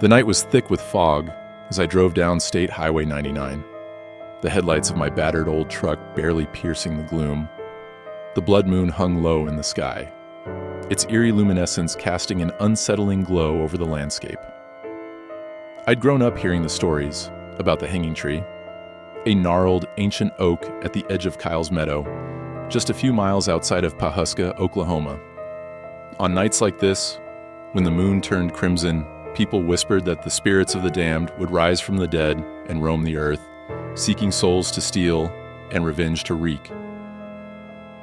The night was thick with fog as I drove down State Highway 99, the headlights of my battered old truck barely piercing the gloom. The blood moon hung low in the sky, its eerie luminescence casting an unsettling glow over the landscape. I'd grown up hearing the stories about the hanging tree, a gnarled, ancient oak at the edge of Kyle's Meadow, just a few miles outside of Pawhuska, Oklahoma. On nights like this, when the moon turned crimson, people whispered that the spirits of the damned would rise from the dead and roam the earth, seeking souls to steal and revenge to wreak.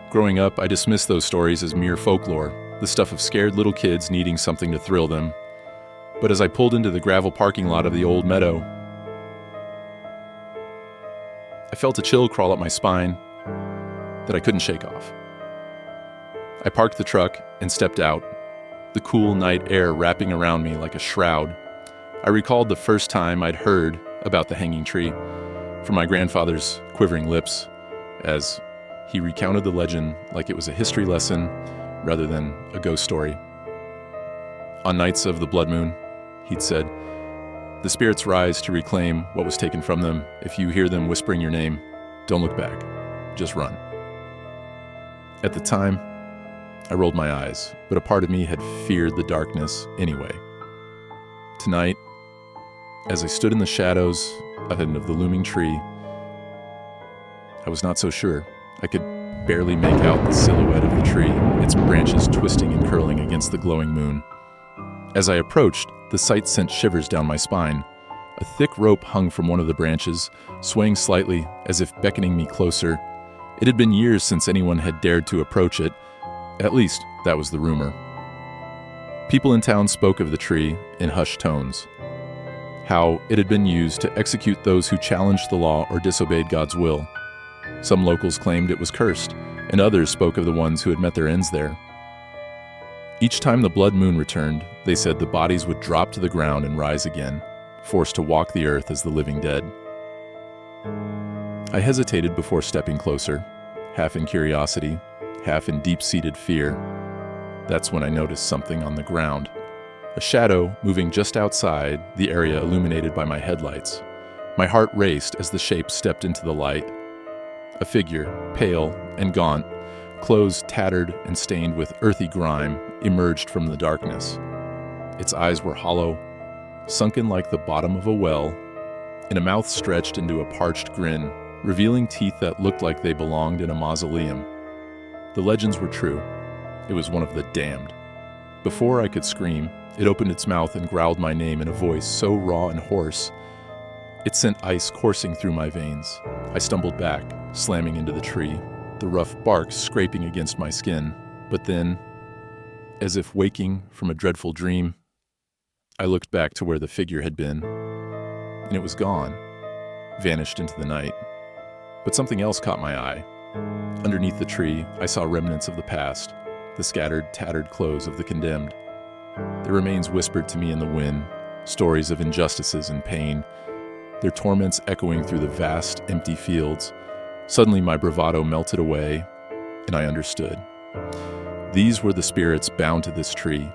Growing up, I dismissed those stories as mere folklore, the stuff of scared little kids needing something to thrill them. But as I pulled into the gravel parking lot of the old meadow, I felt a chill crawl up my spine that I couldn't shake off. I parked the truck and stepped out, the cool night air wrapping around me like a shroud. I recalled the first time I'd heard about the hanging tree from my grandfather's quivering lips as he recounted the legend like it was a history lesson rather than a ghost story. On nights of the blood moon, he'd said, the spirits rise to reclaim what was taken from them. If you hear them whispering your name, don't look back, just run. At the time, I rolled my eyes, but a part of me had feared the darkness anyway. Tonight, as I stood in the shadows ahead of the looming tree, I was not so sure. I could barely make out the silhouette of the tree, its branches twisting and curling against the glowing moon. As I approached, the sight sent shivers down my spine. A thick rope hung from one of the branches, swaying slightly as if beckoning me closer. It had been years since anyone had dared to approach it. At least, that was the rumor. People in town spoke of the tree in hushed tones, how it had been used to execute those who challenged the law or disobeyed God's will. Some locals claimed it was cursed, and others spoke of the ones who had met their ends there. Each time the blood moon returned, they said the bodies would drop to the ground and rise again, forced to walk the earth as the living dead. I hesitated before stepping closer, half in curiosity, half in deep-seated fear. That's when I noticed something on the ground. A shadow moving just outside the area illuminated by my headlights. My heart raced as the shape stepped into the light. A figure, pale and gaunt, clothes tattered and stained with earthy grime, emerged from the darkness. Its eyes were hollow, sunken like the bottom of a well, and a mouth stretched into a parched grin, revealing teeth that looked like they belonged in a mausoleum. The legends were true. It was one of the damned. Before I could scream, it opened its mouth and growled my name in a voice so raw and hoarse, it sent ice coursing through my veins. I stumbled back, slamming into the tree, the rough bark scraping against my skin. But then, as if waking from a dreadful dream, I looked back to where the figure had been, and it was gone, vanished into the night. But something else caught my eye. Underneath the tree, I saw remnants of the past, the scattered, tattered clothes of the condemned. Their remains whispered to me in the wind, stories of injustices and pain, their torments echoing through the vast, empty fields. Suddenly my bravado melted away, and I understood. These were the spirits bound to this tree,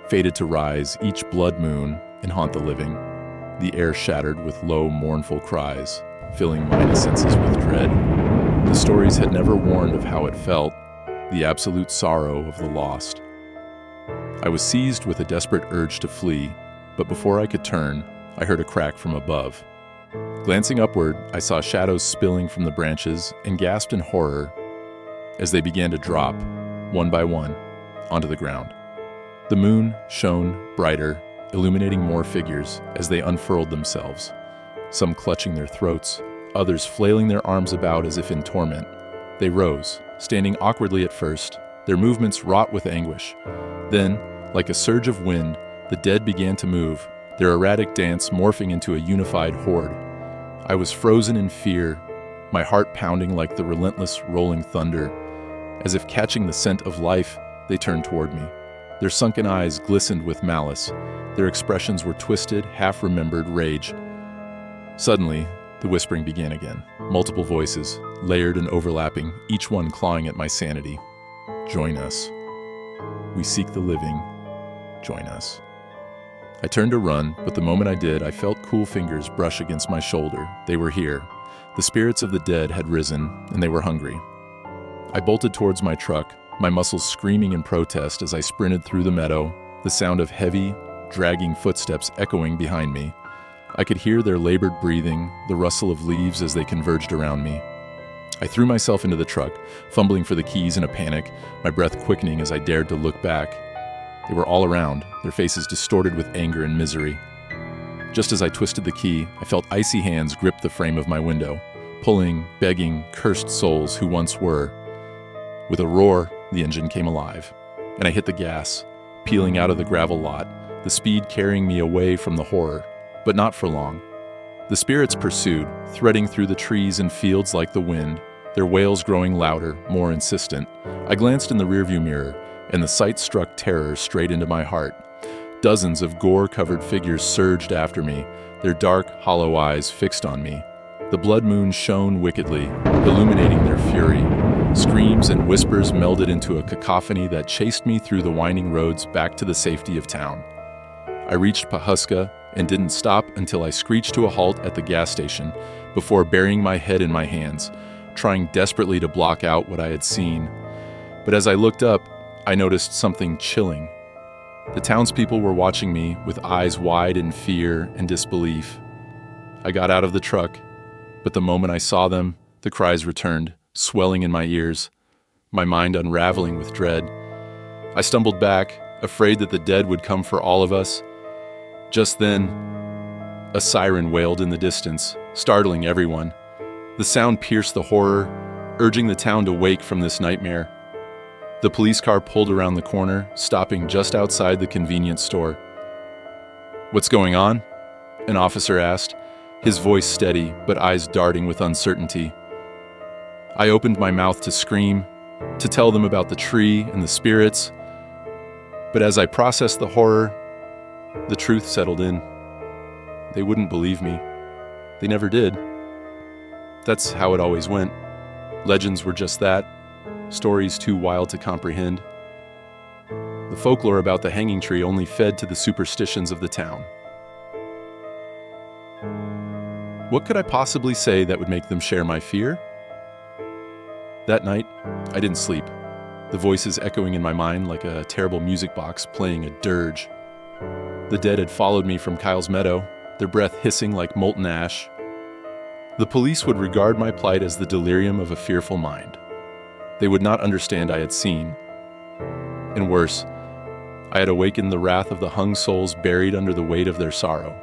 fated to rise each blood moon and haunt the living. The air shattered with low, mournful cries, filling my senses with dread. The stories had never warned of how it felt, the absolute sorrow of the lost. I was seized with a desperate urge to flee, but before I could turn, I heard a crack from above. Glancing upward, I saw shadows spilling from the branches and gasped in horror as they began to drop, one by one, onto the ground. The moon shone brighter, illuminating more figures as they unfurled themselves, some clutching their throats, others flailing their arms about as if in torment. They rose, standing awkwardly at first, their movements wrought with anguish. Then, like a surge of wind, the dead began to move, their erratic dance morphing into a unified horde. I was frozen in fear, my heart pounding like the relentless rolling thunder. As if catching the scent of life, they turned toward me. Their sunken eyes glistened with malice. Their expressions were twisted, half-remembered rage. Suddenly, the whispering began again. Multiple voices, layered and overlapping, each one clawing at my sanity. Join us. We seek the living. Join us. I turned to run, but the moment I did, I felt cool fingers brush against my shoulder. They were here. The spirits of the dead had risen, and they were hungry. I bolted towards my truck, my muscles screaming in protest as I sprinted through the meadow, the sound of heavy, dragging footsteps echoing behind me. I could hear their labored breathing, the rustle of leaves as they converged around me. I threw myself into the truck, fumbling for the keys in a panic, my breath quickening as I dared to look back. They were all around, their faces distorted with anger and misery. Just as I twisted the key, I felt icy hands grip the frame of my window, pulling, begging, cursed souls who once were. With a roar, the engine came alive, and I hit the gas, peeling out of the gravel lot, the speed carrying me away from the horror, but not for long. The spirits pursued, threading through the trees and fields like the wind, their wails growing louder, more insistent. I glanced in the rearview mirror, and the sight struck terror straight into my heart. Dozens of gore-covered figures surged after me, their dark, hollow eyes fixed on me. The blood moon shone wickedly, illuminating their fury. Screams and whispers melded into a cacophony that chased me through the winding roads back to the safety of town. I reached Pahuska and didn't stop until I screeched to a halt at the gas station before burying my head in my hands, trying desperately to block out what I had seen. But as I looked up, I noticed something chilling. The townspeople were watching me with eyes wide in fear and disbelief. I got out of the truck, but the moment I saw them, the cries returned, swelling in my ears, my mind unraveling with dread. I stumbled back, afraid that the dead would come for all of us. Just then, a siren wailed in the distance, startling everyone. The sound pierced the horror, urging the town to wake from this nightmare. The police car pulled around the corner, stopping just outside the convenience store. "What's going on?" an officer asked, his voice steady but eyes darting with uncertainty. I opened my mouth to scream, to tell them about the tree and the spirits. But as I processed the horror, the truth settled in. They wouldn't believe me. They never did. That's how it always went. Legends were just that, stories too wild to comprehend. The folklore about the hanging tree only fed to the superstitions of the town. What could I possibly say that would make them share my fear? That night, I didn't sleep, the voices echoing in my mind like a terrible music box playing a dirge. The dead had followed me from Kyle's meadow, their breath hissing like molten ash. The police would regard my plight as the delirium of a fearful mind. They would not understand I had seen. And worse, I had awakened the wrath of the hung souls buried under the weight of their sorrow.